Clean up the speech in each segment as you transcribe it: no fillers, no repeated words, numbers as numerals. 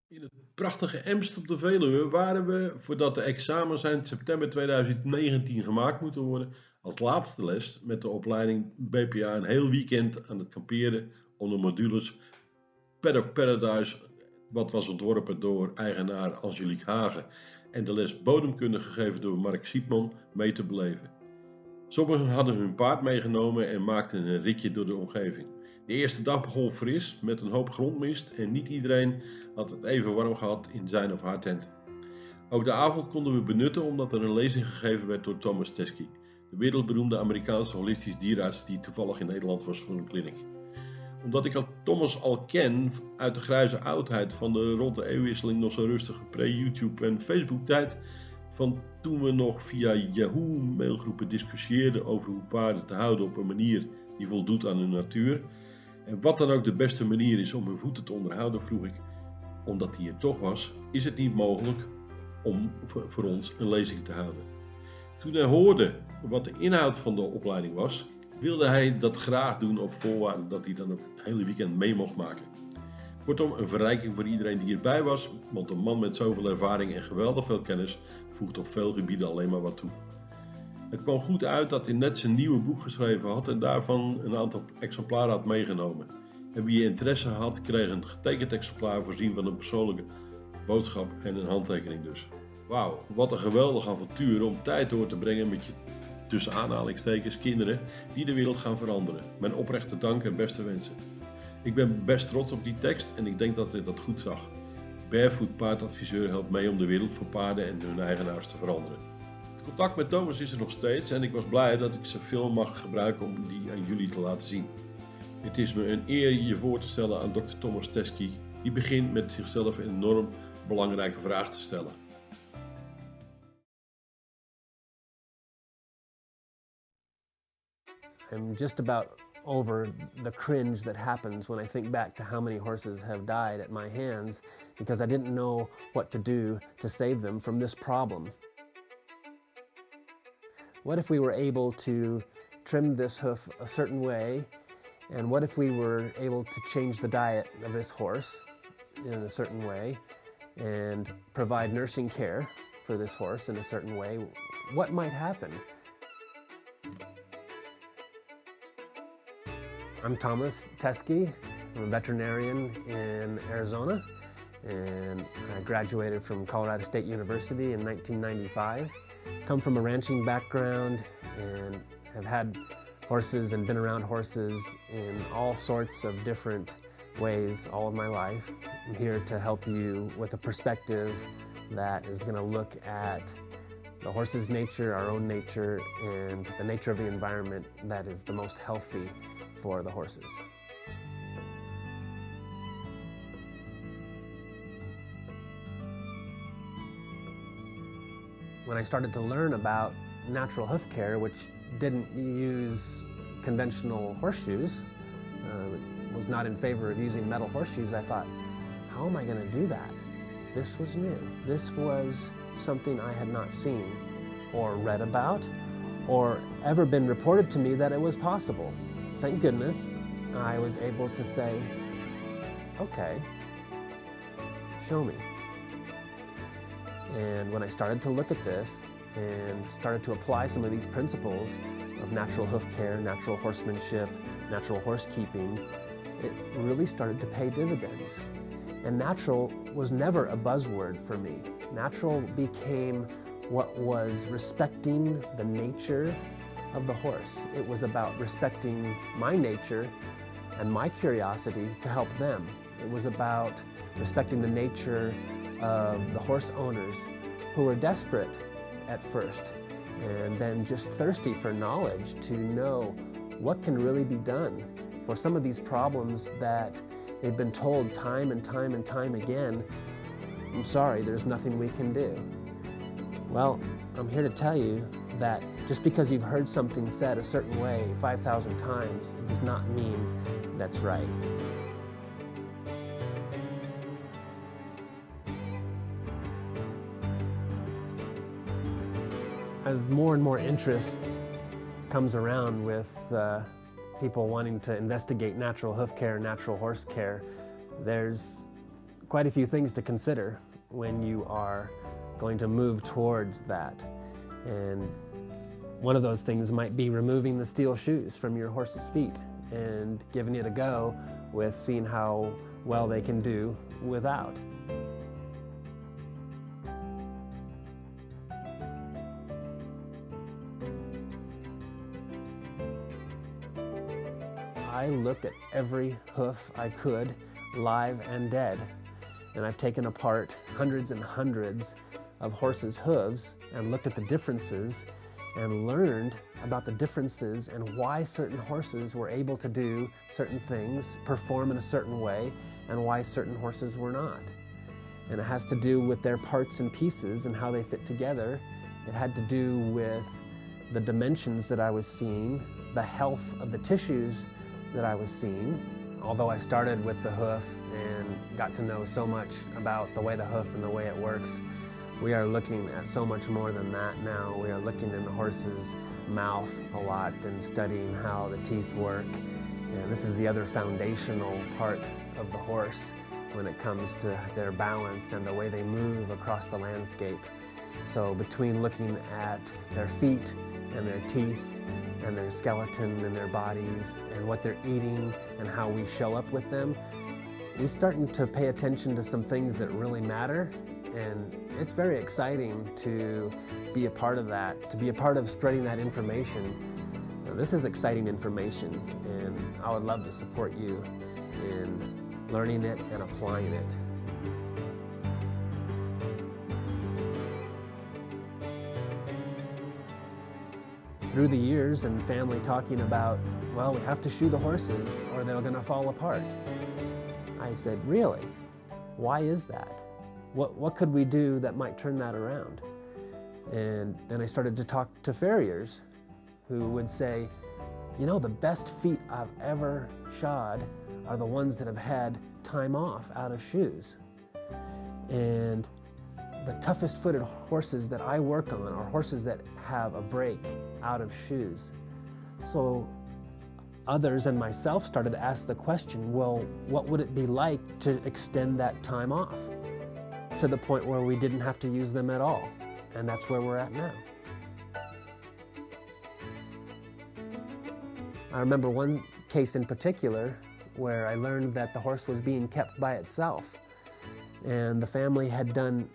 In het prachtige Emst op de Veluwe waren we, voordat de examens eind september 2019 gemaakt moeten worden, als laatste les met de opleiding BPA een heel weekend aan het kamperen om de modules Paddock Paradise, wat was ontworpen door eigenaar Angelique Hagen, en de les bodemkunde gegeven door Mark Siepman mee te beleven. Sommigen hadden hun paard meegenomen en maakten een ritje door de omgeving. De eerste dag begon fris met een hoop grondmist en niet iedereen had het even warm gehad in zijn of haar tent. Ook de avond konden we benutten omdat er een lezing gegeven werd door Tomas Teskey, de wereldberoemde Amerikaanse holistisch dierarts die toevallig in Nederland was voor een kliniek. Omdat ik Thomas al ken uit de grijze oudheid van de rond de eeuwwisseling nog zo rustige pre-YouTube en Facebook tijd, van toen we nog via Yahoo mailgroepen discussieerden over hoe paarden te houden op een manier die voldoet aan hun natuur. En wat dan ook de beste manier is om hun voeten te onderhouden, vroeg ik, omdat die er toch was, is het niet mogelijk om voor ons een lezing te houden. Toen hij hoorde wat de inhoud van de opleiding was, wilde hij dat graag doen op voorwaarde dat hij dan ook het hele weekend mee mocht maken. Kortom, een verrijking voor iedereen die erbij was, want een man met zoveel ervaring en geweldig veel kennis voegt op veel gebieden alleen maar wat toe. Het kwam goed uit dat hij net zijn nieuwe boek geschreven had en daarvan een aantal exemplaren had meegenomen. En wie interesse had, kreeg een getekend exemplaar voorzien van een persoonlijke boodschap en een handtekening dus. Wauw, wat een geweldig avontuur om tijd door te brengen met je tussen aanhalingstekens kinderen die de wereld gaan veranderen. Mijn oprechte dank en beste wensen. Ik ben best trots op die tekst en ik denk dat hij dat goed zag. Barefoot paardadviseur helpt mee om de wereld voor paarden en hun eigenaars te veranderen. Het contact met Thomas is er nog steeds en ik was blij dat ik zijn film mag gebruiken om die aan jullie te laten zien. Het is me een eer je voor te stellen aan Dr. Tomas Teskey, die begint met zichzelf een enorm belangrijke vraag te stellen. I'm just about over the cringe that happens when I think back to how many horses have died at my hands because I didn't know what to do to save them from this problem. What if we were able to trim this hoof a certain way, and what if we were able to change the diet of this horse in a certain way and provide nursing care for this horse in a certain way? What might happen? I'm Tomas Teskey. I'm a veterinarian in Arizona, and I graduated from Colorado State University in 1995. Come from a ranching background and have had horses and been around horses in all sorts of different ways all of my life. I'm here to help you with a perspective that is going to look at the horse's nature, our own nature, and the nature of the environment that is the most healthy for the horses. When I started to learn about natural hoof care, which didn't use conventional horseshoes, was not in favor of using metal horseshoes, I thought, how am I going to do that? This was new. This was something I had not seen or read about or ever been reported to me that it was possible. Thank goodness I was able to say, okay, show me. And when I started to look at this and started to apply some of these principles of natural hoof care, natural horsemanship, natural horse keeping, it really started to pay dividends. And natural was never a buzzword for me. Natural became what was respecting the nature of the horse. It was about respecting my nature and my curiosity to help them. It was about respecting the nature of the horse owners who were desperate at first and then just thirsty for knowledge to know what can really be done for some of these problems that they've been told time and time and time again, I'm sorry, there's nothing we can do. Well, I'm here to tell you that just because you've heard something said a certain way 5,000 times, it does not mean that's right. As more and more interest comes around with people wanting to investigate natural hoof care, natural horse care, there's quite a few things to consider when you are going to move towards that. And one of those things might be removing the steel shoes from your horse's feet and giving it a go with seeing how well they can do without. I looked at every hoof I could, live and dead, and I've taken apart hundreds and hundreds of horses' hooves and looked at the differences and learned about the differences and why certain horses were able to do certain things, perform in a certain way, and why certain horses were not. And it has to do with their parts and pieces and how they fit together. It had to do with the dimensions that I was seeing, the health of the tissues that I was seeing. Although I started with the hoof and got to know so much about the way the hoof and the way it works, we are looking at so much more than that now. We are looking in the horse's mouth a lot and studying how the teeth work. And this is the other foundational part of the horse when it comes to their balance and the way they move across the landscape. So between looking at their feet and their teeth and their skeleton and their bodies and what they're eating and how we show up with them, we're starting to pay attention to some things that really matter. And it's very exciting to be a part of that, to be a part of spreading that information. Now, this is exciting information, and I would love to support you in learning it and applying it. Through the years and family talking about, well, we have to shoe the horses or they're going to fall apart, I said, really? Why is that? What could we do that might turn that around? And then I started to talk to farriers who would say, you know, the best feet I've ever shod are the ones that have had time off out of shoes. And the toughest footed horses that I work on are horses that have a break out of shoes. So others and myself started to ask the question, well, what would it be like to extend that time off to the point where we didn't have to use them at all? And that's where we're at now. I remember one case in particular where I learned that the horse was being kept by itself. And the family had done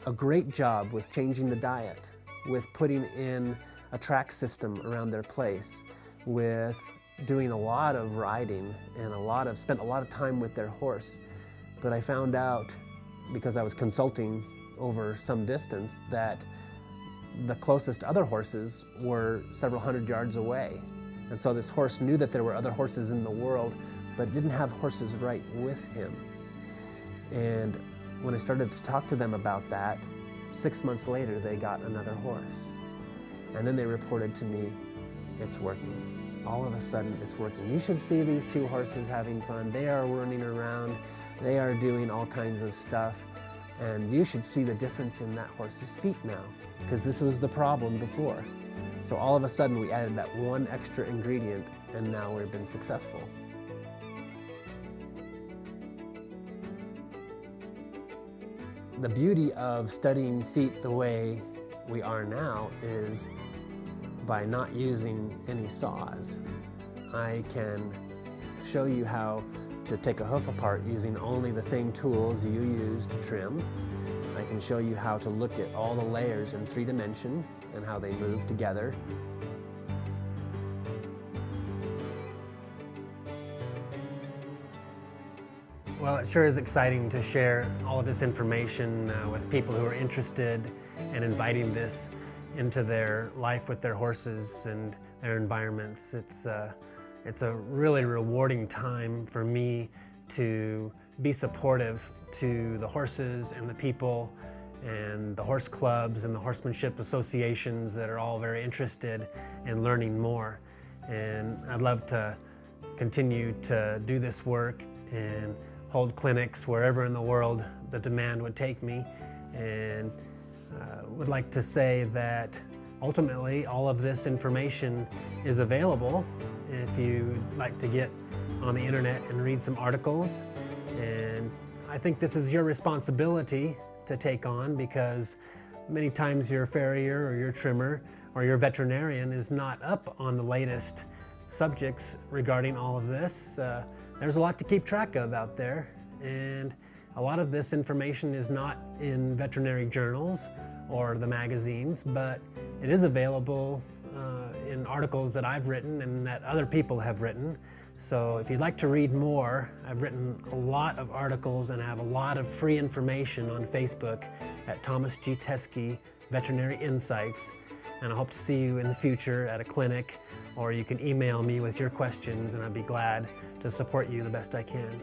a great job with changing the diet, with putting in a track system around their place, with doing a lot of riding and spent a lot of time with their horse. But I found out, because I was consulting over some distance, that the closest other horses were several hundred yards away. And so this horse knew that there were other horses in the world, but didn't have horses right with him. And when I started to talk to them about that, 6 months later, they got another horse. And then they reported to me, it's working. All of a sudden, it's working. You should see these two horses having fun. They are running around. They are doing all kinds of stuff. And you should see the difference in that horse's feet now, because this was the problem before. So all of a sudden, we added that one extra ingredient, and now we've been successful. The beauty of studying feet the way we are now is by not using any saws. I can show you how to take a hoof apart using only the same tools you use to trim. I can show you how to look at all the layers in 3 dimension and how they move together. Well, it sure is exciting to share all of this information with people who are interested and inviting this into their life with their horses and their environments. It's a really rewarding time for me to be supportive to the horses and the people and the horse clubs and the horsemanship associations that are all very interested in learning more. And I'd love to continue to do this work and hold clinics wherever in the world the demand would take me. And would like to say that ultimately all of this information is available if you'd like to get on the internet and read some articles. And I think this is your responsibility to take on, because many times your farrier or your trimmer or your veterinarian is not up on the latest subjects regarding all of this. There's a lot to keep track of out there, and a lot of this information is not in veterinary journals or the magazines, but it is available in articles that I've written and that other people have written. So if you'd like to read more, I've written a lot of articles and I have a lot of free information on Facebook at Tomas G. Teskey Veterinary Insights. And I hope to see you in the future at a clinic, or you can email me with your questions and I'd be glad to support you the best I can.